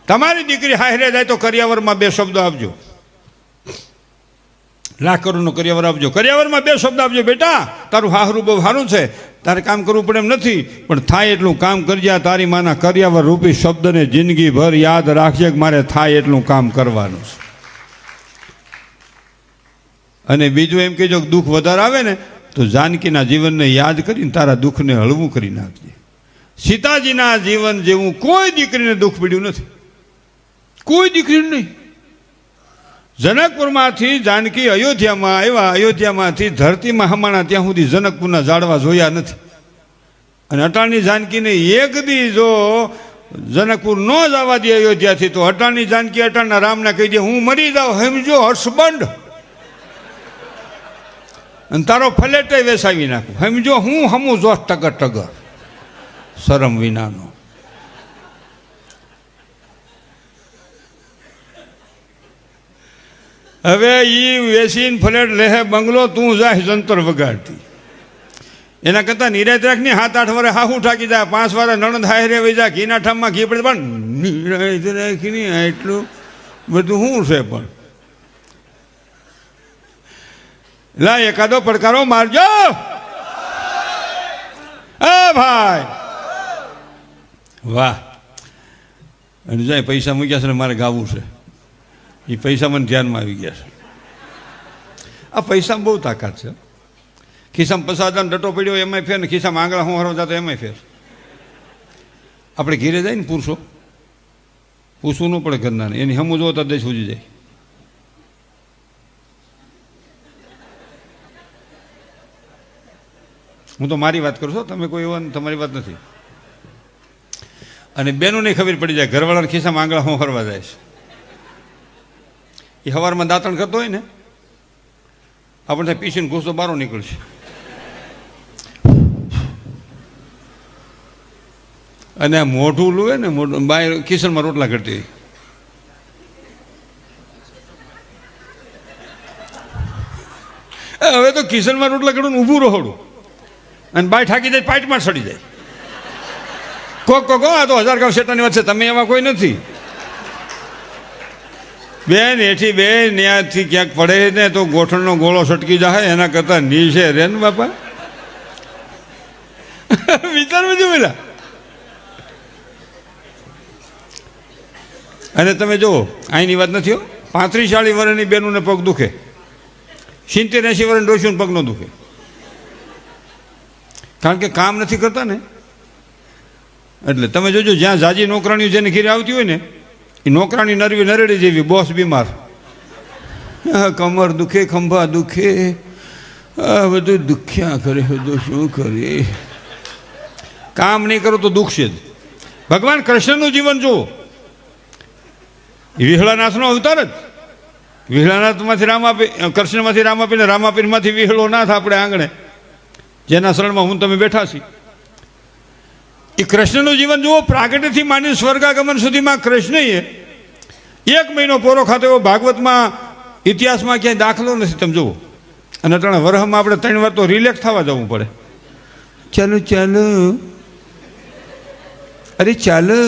તમારી દીકરી હારે જાય તો કરિયાવરમાં 2 શબ્દો આપજો. લાખ કરોડનો કરિયાવર આપજો. કરિયાવરમાં 2 શબ્દ આપજો. બેટા તારું હાહરું બહુ સારું છે, તારે કામ કરવું પડે એમ નથી, પણ થાય એટલું કામ કરજે. તારી માના કરિયાવર રૂપી શબ્દને જિંદગીભર યાદ રાખજે કે મારે થાય એટલું કામ કરવાનું છે. અને બીજું એમ કહેજો કે દુઃખ વધારે આવે ને તો જાનકીના જીવનને યાદ કરીને તારા દુઃખને હળવું કરી નાખજે. સીતાજીના જીવન જેવું કોઈ દીકરીને દુઃખ પડ્યું નથી, કોઈ દીકરીને નહીં. જનકપુરમાંથી જાનકી અયોધ્યામાં આવ્યા, અયોધ્યામાંથી ધરતીમાં હમાણા ત્યાં સુધી જનકપુરના ઝાડવા જોયા નથી. અને અટાણની જાનકીને એક દી જો જનકપુર ન જવા દે અયોધ્યાથી તો અટાણની જાનકી અટાણના રામને કહી દે હું મરી જાઉં સમજો હર્ષબંડ, અને તારો ફલેટે વેસાવી નાખું સમજો હું હમું જોશ ટગર ટગર શરમ વિનાનો. હવે ઈ વેસીન ફ્લેટ લેહે બંગલો, તું જાય જંતર વગાડતી. એના કરતાં નિરાત રાખની 7-8 વર્ષ હાહુ ઠાકી જાય, 5 વાર નણંદ હારે વહી જાય, ઘીના ઠામમાં ઘી પડે, પણ નિરાત રાખીને એટલું બધું શું છે. પણ લા એકાદો પડકારો મારજો. ભાઈ વાહ. અને જાય પૈસા મૂક્યા છે ને મારે ગાવું છે, એ પૈસા મને ધ્યાનમાં આવી ગયા છે. આ પૈસામાં બહુ તાકાત છે. ખિસ્સામાં 50,000 ડટો પડ્યો એમાંય ફેર, ને ખિસ્સામાં આંગળા હું હરવા જતો એમાંય ફેર. આપણે ઘીરે જાય ને પુરુષો, પૂછવું ન પડે ઘરના, એની હમું જોવો તો દેશ ઉજી જાય. હું તો મારી વાત કરું છું, તમે કોઈ એવા તમારી વાત નથી. અને બેનોને ખબર પડી જાય ઘરવાળાના ખિસ્સામાં આંગળા હું હરવા જાય છે. એ સવારમાં દાંતણ કરતો હોય ને આપણે પીસીને ઘૂસતો બારો નીકળશે. અને આ મોઢું લુએ ને, મોઢું બાય કિચનમાં રોટલા કરતી હોય. હવે તો કિચનમાં રોટલા કરું ઊભું રહોડું અને બાય ઠાકી જાય, પાઇટમાં સડી જાય. કોક આ તો 1000 ગાવ શેતાની વાત છે, તમે એવા કોઈ નથી. બેન એથી બે ન્યાથી ક્યાંક પડે ને તો ગોઠણનો ગોળો છટકી જાય, એના કરતાં નીચે રે ને બાપા. વિચારવું જો પેલા. અને તમે જુઓ અહીંની વાત નથી, 35-40 વર્ષની બેનોને પગ દુખે, 70-80 વર્ષની ડોશીઓને પગ ન દુખે, કારણ કે કામ નથી કરતા ને. એટલે તમે જોજો જ્યાં જાજી નોકરાણીઓ જેને ઘેરે આવતી હોય ને, એ નોકરાણી નરવી નરેડી જેવી, બોસ બીમાર, કમર દુખે, ખંભા દુખે, બધું દુખ્યા કરે, બધું શું કરે. કામ નહીં કરો તો દુખશે જ. ભગવાન કૃષ્ણનું જીવન જુઓ, વિહળાનાથનો અવતાર જ. વિહળાનાથમાંથી રામ આપી, કૃષ્ણમાંથી રામ આપીને રામાપીરમાંથી વિહળો નાથ આપણે આંગણે, જેના શરણમાં હું તમે બેઠા છીએ. એ કૃષ્ણનું જીવન જુઓ, પ્રાગટ્યથી માંડી સ્વર્ગાગમન સુધીમાં કૃષ્ણએ 1 મહિનો પોરો ખાતો એવો ભાગવતમાં ઇતિહાસમાં ક્યાંય દાખલો નથી. તમે જુઓ. અને ત્રણ વરહમાં આપણે 3 વાર તો રિલેક્સ થવા જવું પડે. ચાલો ચાલો, અરે ચાલો.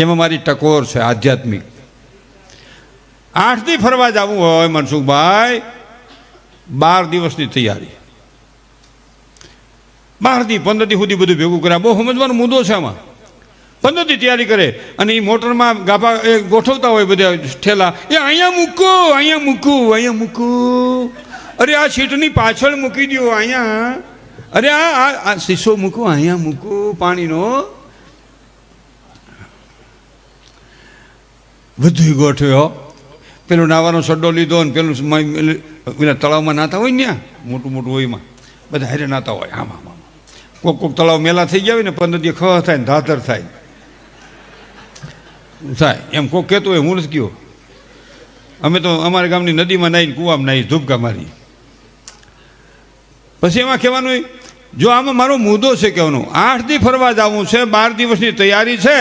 એમાં મારી ટકોર છે આધ્યાત્મિક. 8 દી ફરવા જવું હોય મનસુખભાઈ, 12 દિવસની તૈયારી. 12 દી 15 દી સુધી બધું ભેગું કર્યા. બહુ સમજવાનો મુદ્દો છે આમાં. 15 દી તૈયારી કરે અને એ મોટરમાં ગાભા ગોઠવતા હોય બધા ઠેલા, એ અહીંયા મૂકો, અહીંયા મૂકો, અહીંયા મૂકો, અરે આ સીટની પાછળ મૂકી દો, અહીંયા, અરે આ શીશો મૂકો, અહીંયા મૂકો પાણીનો, બધું ગોઠવ્યો. પેલું નાવાનો સડ્ડો લીધો ને પેલું પેલા તળાવમાં નાતા હોય ને, મોટું મોટું હોય એમાં બધા હારે નાતા હોય. આમાં કોક તળાવ મેલા થઈ ગયા હોય ને, 15 દી ખ થાય ને ધાધર થાય એમ કોક કહેતો હોય. હું નથી કહ્યો, અમે તો અમારા ગામની નદીમાં નાહીને કૂવામાં નાહી, ધૂપકા મારી. પછી એમાં કહેવાનું, જો આમાં મારો મુદ્દો છે કહેવાનો, 8 દી ફરવા જવું છે, 12 દિવસની તૈયારી છે,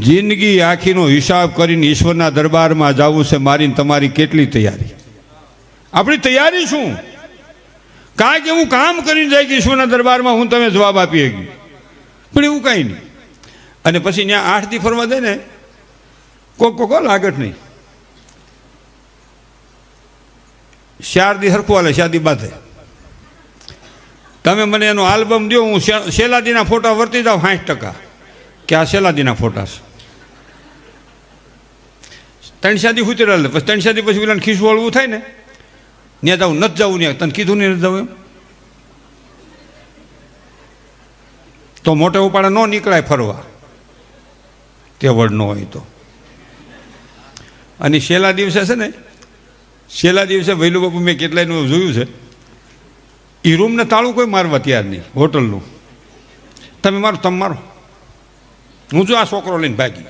જિંદગી આખીનો હિસાબ કરીને ઈશ્વરના દરબારમાં જવું છે. મારી તમારી કેટલી તૈયારી? આપણી તૈયારી શું? કાંઈક એવું કામ કરીને જાય કે ઈશ્વરના દરબારમાં હું તમે જવાબ આપી શકી, પણ એવું કાંઈ નહીં. અને પછી ત્યાં 8 દી ફરવા જાય ને કોક લાગત નહીં, 4 દી હરખું હાલે, 4 દી બાંધે. તમે મને એનો આલ્બમ દો, હું શેલાદીના ફોટા વર્તી જાઉં 60% કે આ શેલાદીના ફોટા છે. 3 દી હુતી રહે, પછી 3 દી પછી પેલા ખીસું હળવું થાય ને, ત્યાં જાઉં નથી જવું, ત્યાં તને કીધું નહીં નથી જવું એમ તો મોટે ઉપાડે ન નીકળાય ફરવા, તેવડ ન હોય તો. અને છેલ્લા દિવસે છે ને, છેલ્લા દિવસે વૈલું બાપુ મેં કેટલાયનું જોયું છે, એ રૂમને તાળું કોઈ મારવા તૈયાર નહીં, હોટલનું. તમે મારો, તમે મારો, હું જો આ છોકરો લઈને ભાગી.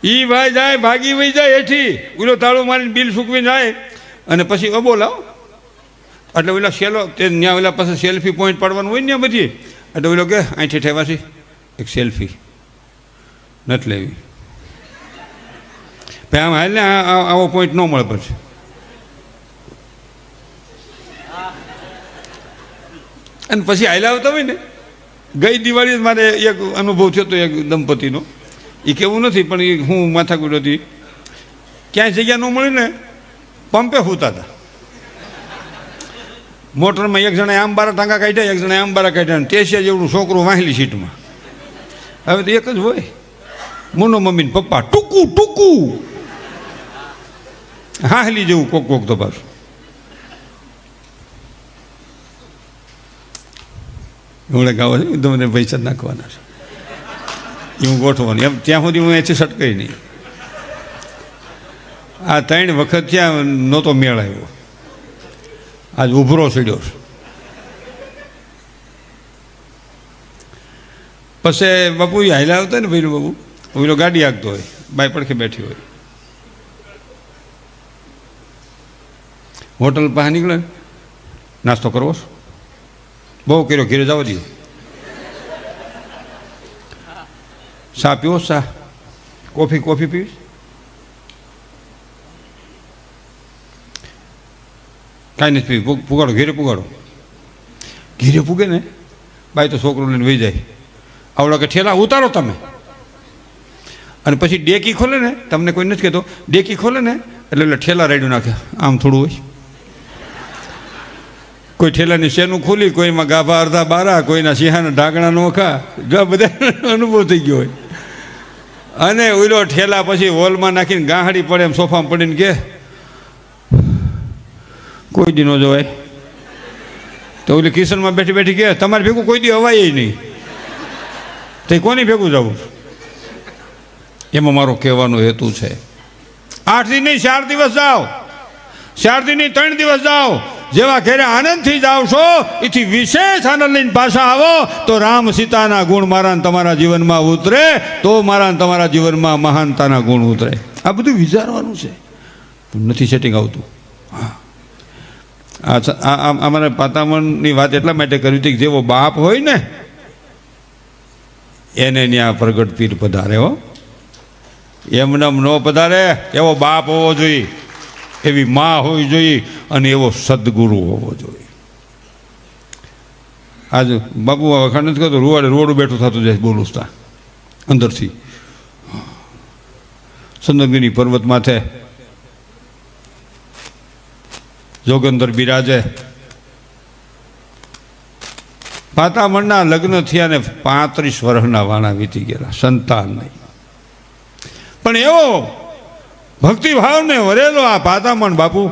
ઈ ભાઈ જાય, ભાગી વહી જાય એથી, ઓલો તાળું મારીને બિલ સૂકવી જાય, અને પછી બોલાવો એટલે ઓલા સેલો તે ત્યાં ઓલા પાસે સેલ્ફી પોઈન્ટ પાડવાનું હોય ને બધી, એટલે ઓલો કે અહીંથી ઠેવાથી એક સેલ્ફી નથી લેવી ભાઈ, આમ હાલ ને આવો પોઈન્ટ ન મળે પછી. અને પછી હાલ્યા આવતા હોય ને, ગઈ દિવાળી મારે એક અનુભવ થયો હતો એક દંપતીનો, એ કેવું નથી પણ એ હું માથાકૂટ હતી, ક્યાંય જગ્યા ન મળી ને પંપે સૂતા હતા. મોટરમાં એક જણા આમ બારા ટાંકા કાઢ્યા, એક જણા આમ બારા કાઢ્યા, અને ટેસિયા જેવડું છોકરું વાહેલી સીટમાં. હવે તો એક જ હોય, મોનો મમ્મી ને પપ્પા ટૂંકું ટૂંકું હાહલી જેવું કોક તો પાછું. એવડે ગાવો છે તમને પૈસા નાખવાના છે, એ હું ગોઠવાનું એમ ત્યાં સુધી હું એથી સટકાઈ નહીં. આ 3 વખત ત્યાં નહોતો મેળ આવ્યો, આજ ઉભરો ચડ્યો. પછી બાપુ એ હાલ્યા આવતા ને ભાઈ બાપુ, ઓલો ગાડી આગતો હોય, બાઈ પડખે બેઠી હોય, હોટલ પાસે નીકળે, નાસ્તો કરવો બહુ કર્યો, ઘેરે જવા દો, ચા પીવો, ચા કોફી પીવી, કાંઈ નથી પીવી, પુગાડો ઘેરે પુગાડો. ઘેરે પૂગે ને બાઈ તો છોકરો લઈને વહી જાય, આવડો કે ઠેલા ઉતારો તમે. અને પછી ડેકી ખોલે ને, તમને કોઈ નથી કહેતો, ડેકી ખોલે ને એટલે ઠેલા રેડ્યું નાખે, આમ થોડું હોય. કોઈ ઠેલાની શેનું ખોલી, કોઈમાં ગાભા અડધા બારા, કોઈના સિંહાના ઢાંકણા નોખા, બધા અનુભવ થઈ ગયો હોય. અને ઓલો ઠેલા પછી હોલમાં નાખીને ગાંહડી પડે એમ સોફામાં પડીને કે કોઈ દી ન જવાય. તો ઓલી કિચનમાં બેઠી બેઠી કે તમારે ભેગું કોઈ દી અવાય નહીં, તો કોની ભેગું જવું? એમાં મારો કહેવાનો હેતુ છે, 8 દી નહીં 4 દિવસ જાઓ, 4 દી નહીં 3 દિવસ જાઓ, જેવા ઘેરે આનંદથી જાઓ છો એથી વિશેષ આનંદ લઈને પાછા આવો તો રામ સીતાના ગુણ મારા તમારા જીવનમાં ઉતરે, તો મારા તમારા જીવનમાં મહાનતાના ગુણ ઉતરે. આ બધું વિચારવાનું છે, નથી સેટિંગ આવતું. હા, અમારે પાતામણની વાત એટલા માટે કરી હતી કે જેવો બાપ હોય ને એને ત્યાં પ્રગટ પીર પધારે હો, એમને ન પધારે. એવો બાપ હોવો જોઈએ, એવી મા હોવી જોઈએ, અને એવો સદગુરુ હોવો જોઈએ. આજ બાપુ વખાણ નથી કરતો, રૂવાડે રોડું બેઠું થતું જાય બોલું અંદરથી. સંદગીની પર્વત માથે જોગંદર બિરાજે. પાતામણના લગ્ન થયા ને 35 વર્ષના વાણા વીતી ગયેલા, સંતાન નહીં. પણ એવો ભક્તિભાવને વરેલો આ પાતામણ બાપુ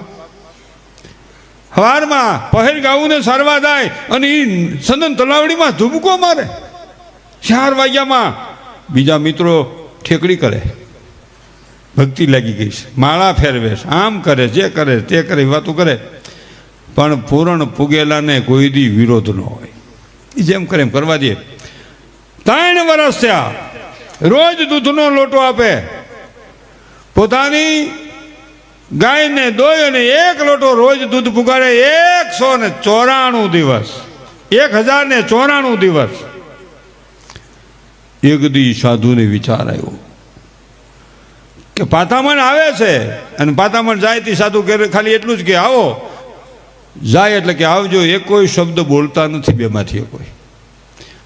સવારમાં પહેર ગાઉને સારવા જાય અને એ સંદન તલાવડીમાં ધુબકો મારે. 4 વાગ્યામાં બીજા મિત્રો ઠેકડી કરે, ભક્તિ લાગી ગઈ છે, માળા ફેરવે, આમ કરે, જે કરે તે કરે, વાતું કરે. પણ પૂરણ પૂગેલાને કોઈ દી વિરોધ ન હોય, જેમ કરે એમ કરવા દે. 3 વર્ષ થયા, રોજ દૂધનો લોટો આપે, પોતાની ગાયને દોય અને 1 લોટો રોજ દૂધ પુગાડે. 194 દિવસ, 1094 દિવસ. એક દી સાધુને વિચાર આવ્યો કે પાતામણ આવે છે, અને પાતામણ જાય તે સાધુ ખાલી એટલું જ કે આવો, જાય એટલે કે આવજો, એ કોઈ શબ્દ બોલતા નથી બેમાંથી કોઈ.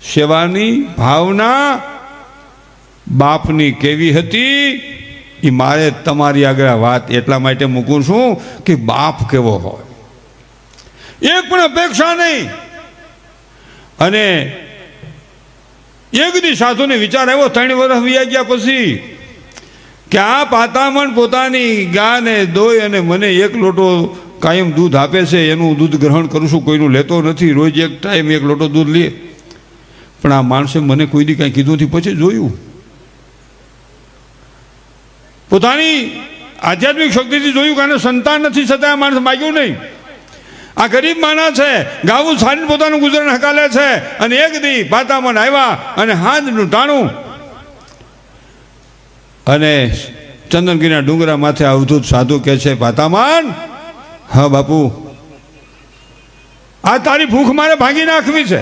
સેવાની ભાવના બાપની કેવી હતી એ મારે તમારી આગળ વાત એટલા માટે મૂકું છું કે બાપ કેવો હોય, એક પણ અપેક્ષા નહીં. અને એક દી સાધુને વિચાર આવ્યો 3 વર્ષ વીયા ગયા પછી કે આ પાતામણ પોતાની ગાને દોય અને મને 1 લોટો કાયમ દૂધ આપે છે, એનું દૂધ ગ્રહણ કરું છું, કોઈનું લેતો નથી, રોજ એક ટાઈમ 1 લોટો દૂધ લે. પણ આ માણસે મને કોઈ દી કાંઈ કીધું નથી. પછી જોયું પોતાની આધ્યાત્મિક શક્તિથી જોયું કે આને સંતાન નથી, છતાં આ માણસ માગ્યું નહીં. આ ગરીબ માણસ છે, ગાવું છાડીને પોતાનું ગુજરાન હકાલે છે. અને એક દી પાતામણ આવ્યા અને હાંજનું ટાણું અને ચંદનગીરના ડુંગરા માથે અવધૂત સાધુ કહે છે, પાતામણ, હા બાપુ, આ તારી ભૂખ મારે ભાંગી નાખવી છે.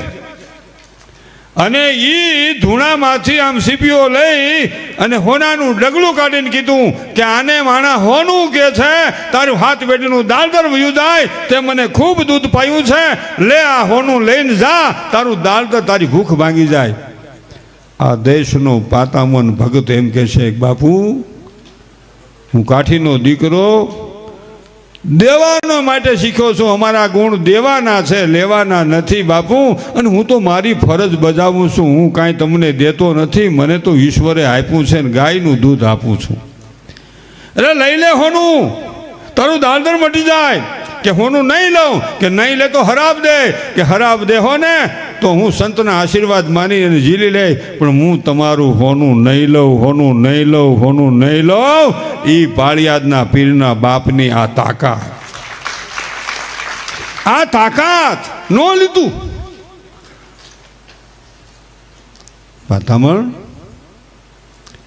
અને ઈ ધૂણામાંથી આમ સીપીઓ લઈ અને હોનાનું ડગલું કાઢીને કીધું કે આને માણા હોનું કે છે, તારું હાથ બેટીનું દાળદર વયું જાય, તે મને ખૂબ દૂધ પાયું છે, લે આ હોનું લઈને જા, તારું દાળદર તારી ભૂખ ભાંગી જાય. આ દેશનો પાતામન ભગત એમ કહે છે, બાપુ, હું કાઠીનો દીકરો દેવાનો માટે શીખ્યો છું, અમારા ગુણ દેવાના છે, લેવાના નથી બાપુ, અને હું તો મારી ફરજ બજાવું છું, હું કાંઈ તમને દેતો નથી, મને તો ઈશ્વરે આપ્યું છે ને ગાયનું દૂધ આપું છું. અરે લઈ લે હોનું, તારું દાળદર મટી જાય. કે હોનું નહીં લઉં, કે નહીં લે તો હરાબ દે, કે હરાબ દે હો ને તો હું સંતના આશીર્વાદ માની અને ઝીલી લે, પણ હું તમારું હોનું નહીં લઉં, હોનું નહીં લઉં, હોનું નહીં લઉં. એ પાળિયાદના પીરના બાપની આ તાકાત ન લીધું. પાતામણ,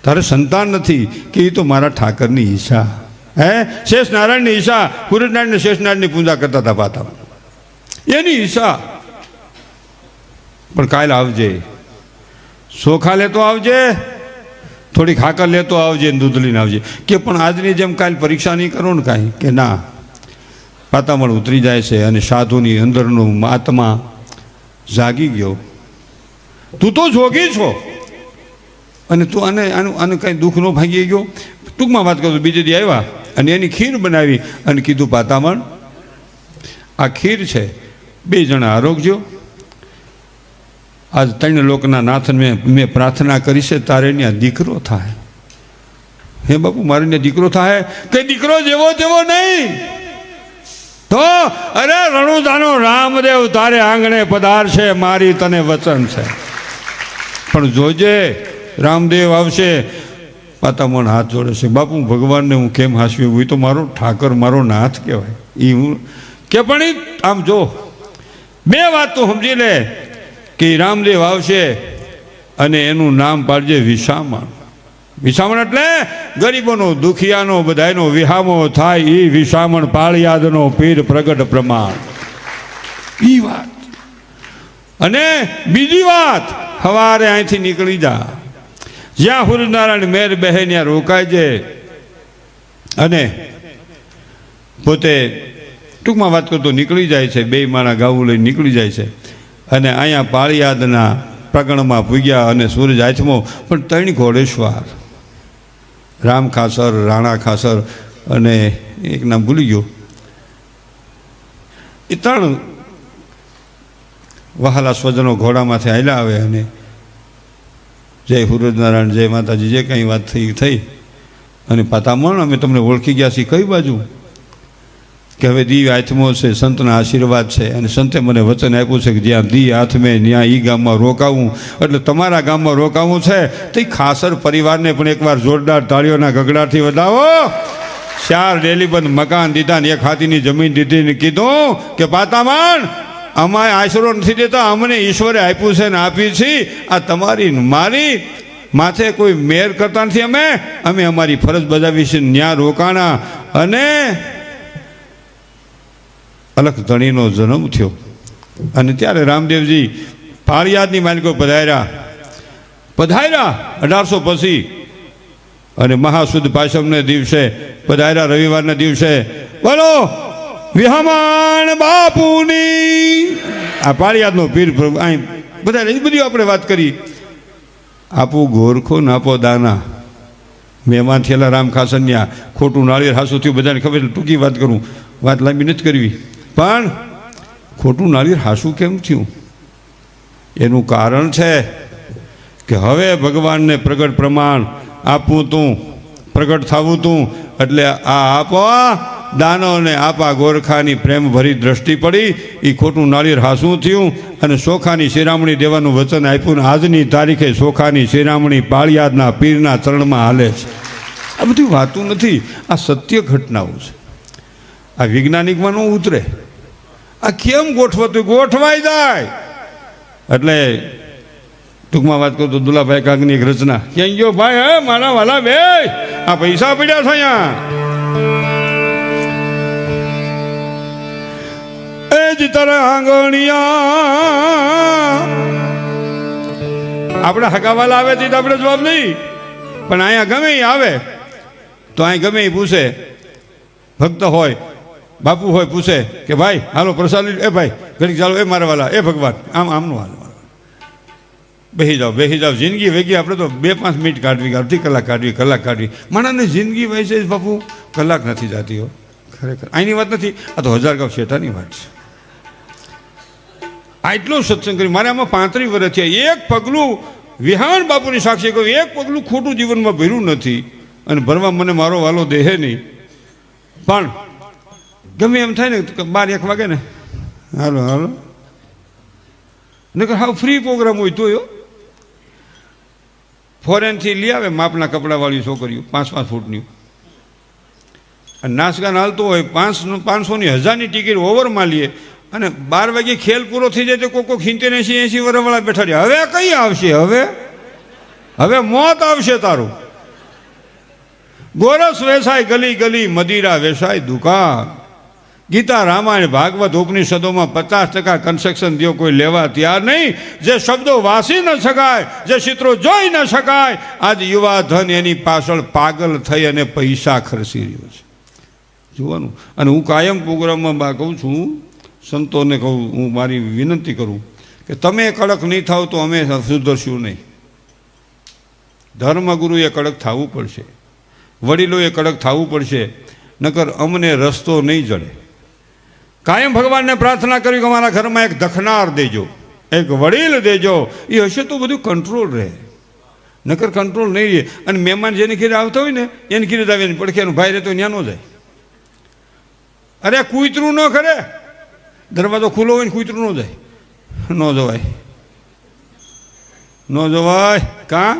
તારે સંતાન નથી કે એ તો મારા ઠાકરની ઈચ્છા. શેષ નારાયણની ઈચ્છા, સૂર્યનારાયણ ને શેષનારાયણની પૂજા કરતા હતા પાતામણ, એની ઈચ્છા. પણ કાલ આવજે, ચોખા લેતો આવજે, થોડી ખાકર લેતો આવજે, દૂધ લઈને આવજે. કે પણ આજની જેમ કાલ પરીક્ષા નહીં કરો ને કાંઈ, કે ના. પાતામણ ઉતરી જાય છે અને સાધુની અંદરનું આત્મા જાગી ગયો. તું તો જોગી છો અને તું આને કાંઈ દુઃખ ન ભાગી ગયો. ટૂંકમાં વાત કરું, બીજે દી આવ્યા અને એની ખીર બનાવી અને કીધું, પાતામણ, આ ખીર છે, 2 જણા આરોગજો. આજ 3 લોકના નાથને મેં પ્રાર્થના કરી છે, તારે ત્યાં દીકરો થાય. હે બાપુ, મારે ત્યાં દીકરો થાય, કે દીકરો જેવો તેવો નહીં તો, અરે રણુજાનો રામદેવ તારે આંગણે પધાર છે, મારી તને વચન છે. પણ જોજે રામદેવ આવશે. પાતામણ હાથ જોડે છે, બાપુ ભગવાનને હું કેમ હાંસવી, હોય તો મારો ઠાકર, મારો નાથ કહેવાય. એ હું કે પણ આમ જો 2 વાત તું સમજી લે કે રામદેવ આવશે અને એનું નામ પાડજે વિસામણ. વિસામણ એટલે ગરીબોનો, દુખિયાનો, બધાયનો વિહામો થાય એ વિસામણ, પાળિયાદનો પીર પ્રગટ પ્રમાણ. એ વાત. અને બીજી વાત, સવારે અહીંથી નીકળી જા, જ્યાં સૂર્યનારાયણ મેર બેહે ત્યાં રોકાયજે. અને પોતે ટૂંકમાં વાત કરતો નીકળી જાય છે, 2 માણા ગાવું લઈને નીકળી જાય છે. અને અહીંયા પાળિયાદના પ્રગણમાં પૂગ્યા અને સૂરજ આથમો. પણ 3 ઘોડેશ્વર, રામ ખાસર, રાણા ખાસર અને એક નામ ભૂલી ગયો, એ 3 વહાલા સ્વજનો ઘોડામાંથી હાલ્યા આવે અને જય સૂરજનારાયણ, જય માતાજી, જે કંઈ વાત થઈ. અને પાતામણ, અમે તમને ઓળખી ગયા છીએ. કઈ બાજુ? કે હવે દી આથમો છે, સંતના આશીર્વાદ છે, અને સંતે મને વચન આપ્યું છે કે જ્યાં દી આથમે ત્યાં એ ગામમાં રોકાવું. એટલે તમારા ગામમાં રોકાવું છે. તો ખાસર પરિવારને પણ એકવાર જોરદાર તાળીઓના ગગડાથી વધાવો. 4 ડેલીબંધ મકાન દીધા ને 1 હાથીની જમીન દીધી ને કીધું કે પાતામણ, અમારે આશરો નથી દેતા, અમને ઈશ્વરે આપ્યું છે ને આપી છીએ. આ તમારી મારી માથે કોઈ મેર કરતા નથી. અમે અમારી ફરજ બજાવી છે, ન્યા રોકાણા. અને અલખ ધણીનો જન્મ થયો. અને ત્યારે રામદેવજી પાળિયાદની માલિકો પધાર્યા 1800 પછી. અને મહાસુદ પાસમને દિવસે પધાર્યા, રવિવારના દિવસે. બોલો વિહમાણ બાપુની આ પાળિયાદનો પીર અહીં બધા બધી આપણે વાત કરી. આપું ગોરખો ને આપો દાના. મહેમાન થયેલા રામ ખાસન્યા ખોટું નાળિયેર હાસું થયું બધાને ખબર. ટૂંકી વાત કરું, વાત લાંબી નથી કરવી. પણ ખોટું નાળિયેર હાસું કેમ થયું એનું કારણ છે કે હવે ભગવાનને પ્રગટ પ્રમાણ આપવું તું, પ્રગટ થવું તું. એટલે આ આપવા દાનોને આપા ગોરખાની પ્રેમ ભરી દ્રષ્ટિ પડી. એ ખોટું નાળિયેર હાસું થયું અને સોખાની શિરામણી દેવાનું વચન આપ્યું. આજની તારીખે સોખાની શિરામણી પાળિયાદના પીરના ચરણમાં હાલે છે. આ બધી વાતું નથી, આ સત્ય ઘટનાઓ છે. આ વૈજ્ઞાનિકમાં ન ઉતરે. આ કેમ ગોઠવાતું? ગોઠવાઈ જાય. એટલે ટૂંકમાં વાત કરું તો દુલાભાઈ કાકની એક રચના. ક્યાં ગયો ભાઈ? હે મારા વાલા બે, આ પૈસા પડ્યા છે અહીંયા. એ જ તારા આંગણિયા. આપણે હકાવાલા આવે તે આપણે જવાબ નહીં, પણ અહીંયા ગમે એ આવે તો અહીં ગમે એ પૂછે, ભક્ત હોય બાપુ હોય, પૂછે કે ભાઈ હાલો પ્રસાદ. એ ભાઈ ઘડીક ચાલો. એ મારા વાલા, એ ભગવાન, આમ આમનું હાલ. બેસી જાઓ, બેસી જાઓ. જિંદગી વેગી આપણે તો 2-5 મિનિટ કાઢવી, અડધી કલાક કાઢવી, કલાક કાઢવી. માણસને જિંદગી વહેશે જ બાપુ, કલાક નથી જાતી. હો ખરેખર અહીંની વાત નથી, આ તો 1000 ગાંવ શેઠાની વાત છે. આટલો સત્સંગ કરી મારે આમાં 35 વર્ષ થયા. એક પગલું વિહાણ બાપુની સાક્ષી કહ્યું, એક પગલું ખોટું જીવનમાં ભર્યું નથી. અને ભરવા મને મારો વાલો દેહે નહીં. પણ ગમે એમ થાય ને 12-1 વાગે ને, હાલો હાલો, નકર હાવ ફ્રી પ્રોગ્રામ હોય તોય. ફોરેનથી લઈ આવે માપના કપડાવાળી છોકરીઓ 5-5 ફૂટની, અને નાચગાન હાલતો હોય 500ની 1000ની ટિકિટ ઓવરમાં લઈએ. અને 12 વાગે ખેલ પૂરો થઈ જાય તો કોઈક 70-80 વર્ષવાળા બેઠા રહ્યા. હવે કઈ આવશે? હવે મોત આવશે તારું. ગોરસ વેસાય ગલી ગલી, મદિરા વેસાય દુકાન. ગીતા રામાયણ ભાગવત ઉપનિષદોમાં 50% કન્સ્ટ્રક્શન દો, કોઈ લેવા તૈયાર નહીં. જે શબ્દો વાસી ન શકાય, જે ચિત્રો જોઈ ન શકાય, આજ યુવા ધન એની પાછળ પાગલ થઈ અને પૈસા ખર્ચી રહ્યો છે. જોવાનું. અને હું કાયમ પ્રોગ્રામમાં કહું છું, સંતોને કહું, હું મારી વિનંતી કરું કે તમે કડક નહીં થાવ તો અમે સુધરશું નહીં. ધર્મગુરુએ કડક થવું પડશે, વડીલોએ કડક થવું પડશે, નકર અમને રસ્તો નહીં જડે. કાયમ ભગવાનને પ્રાર્થના કરી કે અમારા ઘરમાં એક દખનાર દેજો, એક વડીલ દેજો. એ હશે તો બધું કંટ્રોલ રહે, નકર કંટ્રોલ નહીં રહે. અને મહેમાન જેની ઘેરે આવતા હોય ને એની ઘેરે જ આવે, પડખેનું ભાઈ રહે તો ત્યાં ન જાય. અરે કૂતરું ન કરે, દરવાજો ખુલ્લો હોય ને કૂતરું ન જાય, ન જવાય, ન જવાય. કાં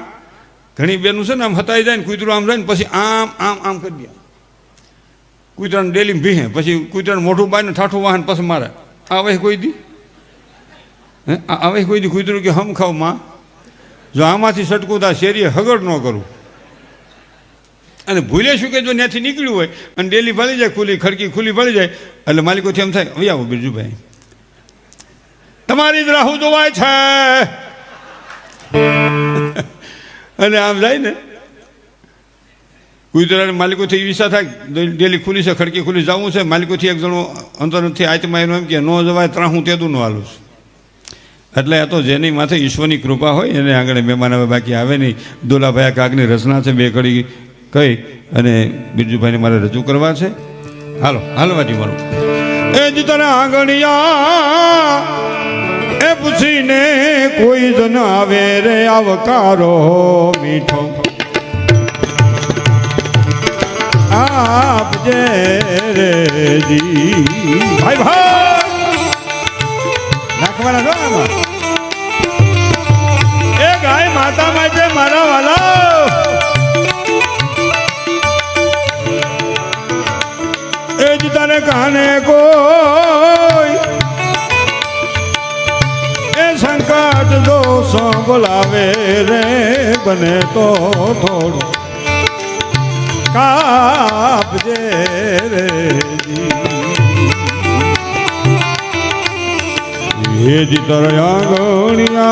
ઘણી બેનું છે ને આમ હતાઈ જાય ને કૂતરું આમ જાય ને પછી આમ આમ આમ કરી દે. કૂતરાને ડેલી ભીહે, પછી કૂતરાને મોઢું બાઈને ઠાઠું વાહન પછી મારે. આવે કોઈ દી? આવે કોઈ દી કૂતરું કે હમ ખાવ માં? જો આમાંથી સટકું તા શેરીએ હગડ ન કરું. અને ભૂલે શું કે જો ત્યાંથી નીકળ્યું હોય અને ડેલી ભળી જાય, ખુલ્લી ખડકી ખુલ્લી ભળી જાય, એટલે માલિકોથી એમ થાય, હવે આવો બિરજુભાઈ તમારી જ રાહુ જોવાય છે. અને આમ જાય ને કૂતરાને માલિકોથી વિસા થાય, ડેલી ખુલ્લી છે, ખડકી ખુલ્લી જવું છે. માલિકોથી એક જણો અંતરથી આત્મા એનું એમ કે ન જવાય ત્રા હું તેદું ન હાલું છું. એટલે આ તો જેની માથે ઈશ્વરની કૃપા હોય એને આગળ મહેમાન આવે, બાકી આવે નહીં. દુલાભાઈ કાકની રચના છે, 2 કડી કહી અને બિરજુભાઈને મારે રજૂ કરવા છે. હાલો હાલો વાટી મારું. એ જ તને આંગણિયા એ પૂછીને કોઈ જન આવે રે આવકારો મીઠો આપજે રે જી. ભાઈ ભાઈ નાખવાના છો આમાં. એ ગાય માતા માટે મારા વાલા, એ જ તને કાને કોઈ એ સંકટ દોષ બોલાવે રે, બને તો થોડું કાપજે રે જી. એ જ તર આંગણિયા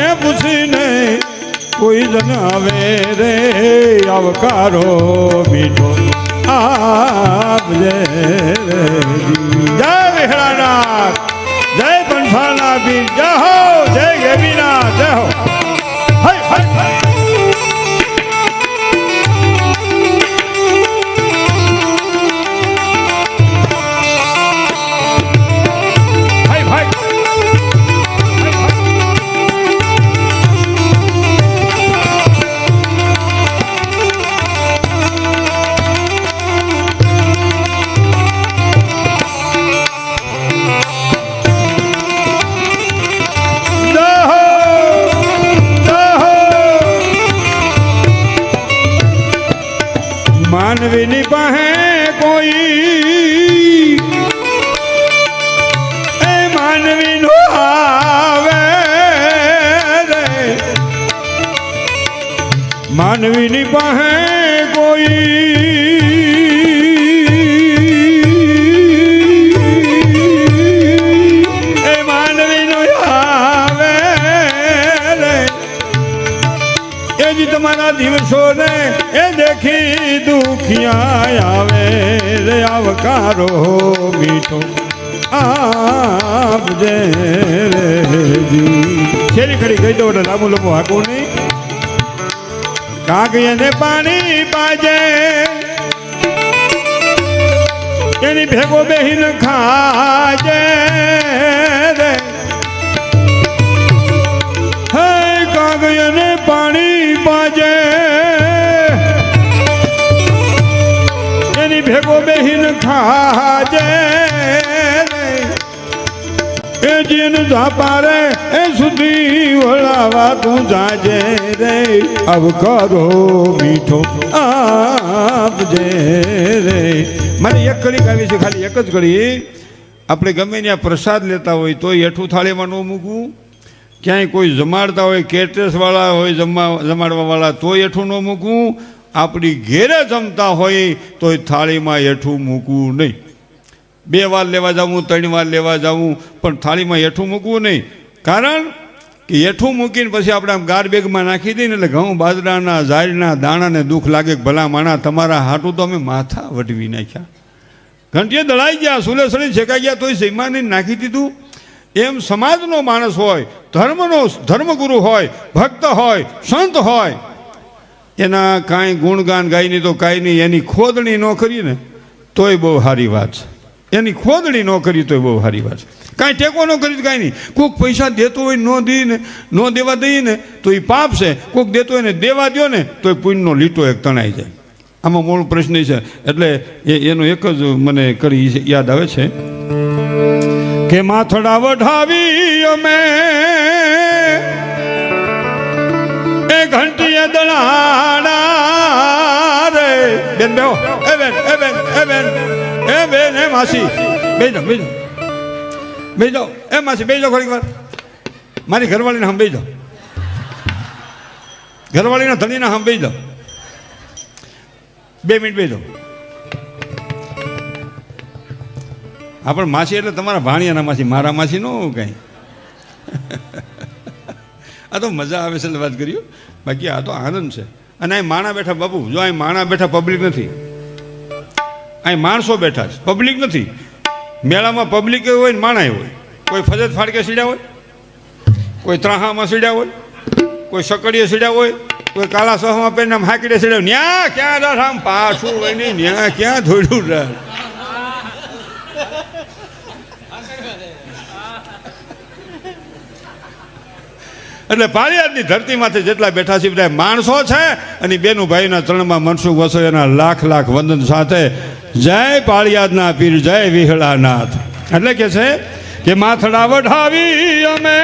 એ પૂછી આવકારો મીઠો આપજે જય વિહળાનાથ જય પંથાના પીર જય હો જય ગેવીનાથ જય હો હય હય હય માનવીની પાસે કોઈ એ માનવી નો આવે રે માનવીની પાસે કોઈ એ માનવી નો આવે રે એ જ તમારા દિવસો ને એ દેખી દુખિયા આવે રે આવકારો મીઠો આપજે છેલ્લી ખડી કહી દો લાંબુ લાંબુ હાકું નહીં કાગિયાને પાણી પાજે એની ભેગો બેહીન ખાજે રે હે કાગિયાને પાણી પાજે ભેગો બેહીન ખાજે એ જીન ધાપારે એ સુધી વળાવા તું જાજે રે આવકારો મીઠો આપજે રે મને એક કડી ગાવી છે ખાલી એક જ કડી આપણે ગમે ત્યાં પ્રસાદ લેતા હોય તો હેઠું થાળીમાં ન મૂકવું ક્યાંય કોઈ જમાડતા હોય કેટરસવાળા હોય જમાડવાવાળા તો હેઠું ન મૂકવું આપણી ઘેરે જમતા હોય તો થાળીમાં હેઠું મૂકવું નહીં 2 વાર લેવા જવું 3 વાર લેવા જવું પણ થાળીમાં હેઠું મૂકવું નહીં કારણ કે હેઠું મૂકીને પછી આપણે આમ ગાર બેગમાં નાખી દઈએ ને એટલે ઘઉં બાજરાના ઝાડના દાણાને દુઃખ લાગે કે ભલા માણા તમારા હાટું તો અમે માથા વટવી નાખ્યા ઘંટીએ દળાઈ ગયા સુલેસણી છેકાઈ ગયા તોય સૈમાને નાખી દીધું એમ સમાજનો માણસ હોય ધર્મગુરુ હોય ભક્ત હોય સંત હોય એના કાંઈ ગુણગાન ગાઈને તો કાંઈ નહીં એની ખોદણી ન કરીએ ને તોય બહુ સારી વાત છે એની ખોદણી ન કરી તોય બહુ સારી વાત છે કાંઈ ટેકો ન કરી કાંઈ નહીં કોઈક પૈસા દેતો હોય ન દેવા દઈએ ને તો એ પાપ છે કોઈક દેતો હોય ને દેવા દો ને તો એ પુણ્યનો લીટો એક તણાઈ જાય આમાં મૂળ પ્રશ્ન છે એટલે એનો એક જ મને કરી યાદ આવે છે કે માથડા વઢાવી અમે એ ઘંટીએ દળાડા રે બેન બેહો એ બેન એ માસી બેજો એ માસી બેજો ઘણી વાર મારી ઘરવાળીને હમ બેજો ઘરવાળીના ધણીના હમ બેજો 2 મિનિટ બેજો આપણે માસી એટલે તમારા ભાણિયાના માસી મારા માસી નો કઈ આ તો મજા આવે છે વાત કર્યું બાકી આ તો આનંદ છે અને અહીં માણા બેઠા બાપુ જો અહીં માણા બેઠા પબ્લિક નથી અહીં માણસો બેઠા છે પબ્લિક નથી મેળામાં પબ્લિક હોય ને માણા હોય કોઈ ફજત ફાડકે સીડ્યા હોય કોઈ ત્રાહામાં સીડ્યા હોય કોઈ સકડીએ સીડ્યા હોય કોઈ કાળા સહમાં પહેરીને હાકીડે સીડ્યા ન્યા ક્યાં આમ પાછું હોય નહીં ન્યા ક્યાં ધોડ્યું રહે એટલે પાળિયાદની ધરતીમાંથી જેટલા બેઠા છે બધા માણસો છે અને બેનું ભાઈના ચરણમાં મનસુખ વસોયાના લાખ લાખ વંદન સાથે જય પાળિયાદના પીર જય વિહળાનાથ એટલે કે છે કે માથડા વઢાવી અમે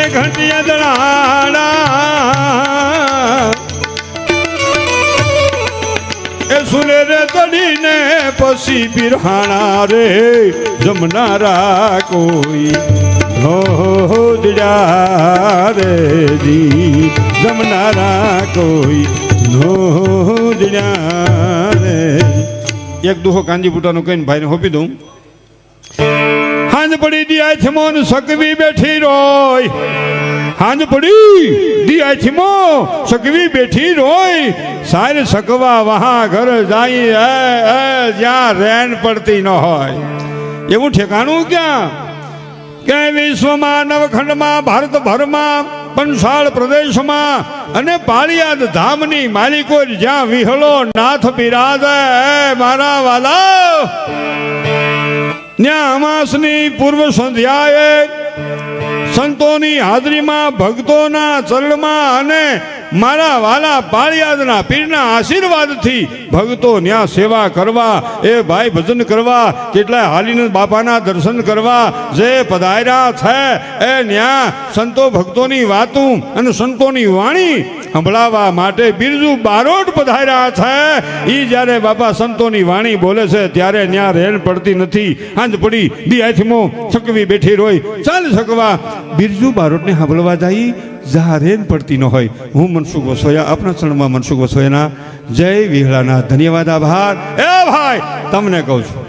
એ ઘંટિયા દળાડા એ સુલે રે તડીને પછી બિરહાણા રે જમનારા કોઈ હો દડા રે જી જમનારા કોઈ નો દડા રે એક દુહો કાંજી બુટાનો કહીને ભાઈને હોપી દઉં હા હાંજ પડી દિયા છે મોન સકવી બેઠી રોય, હાંજ પડી દિયા છે મો સકવી બેઠી રોય, સાર સકવા વહા ઘર જાય જ્યાં રેન પડતી ન હોય. એવું ઠેકાણું ક્યાં કે વિશ્વમાં નવખંડમાં ભારતભરમાં પંચાળ પ્રદેશમાં અને પાળિયાદ ધામની માલિકો જ્યાં વિહળો નાથ બિરાજે મારા વાલા, ત્યાં અમાસની પૂર્વ સંધ્યાએ સંતોની હાજરીમાં ભક્તોના ચરણમાં અને મારા વાલા પાળિયાદના પીરના આશીર્વાદથી ભક્તો ન્યા સેવા કરવા, એ ભાઈ ભજન કરવા, કેટલાય હાલીને બાપાના દર્શન કરવા જે પધાર્યા છે એ ન્યા સંતો ભક્તોની વાતું અને સંતોની વાણી સંભળાવવા માટે બિરજુ બારોટ પધાર્યા છે. એ જ્યારે બાપા સંતોની વાણી બોલે છે ત્યારે ન્યા રેલ પડતી નથી. હાંજ પડી દિયાથીમો સકવી બેઠી રોય, ચાલ સકવા બિરજુ બારોટને સાંભળવા જાય જहाँ रेन पड़ती न होय. हूँ मनसुख वसोया अपना चरण में मनसुख वसोयाना जय विहलाना धन्यवाद आभार. ए भाई तमने कहूँ छूं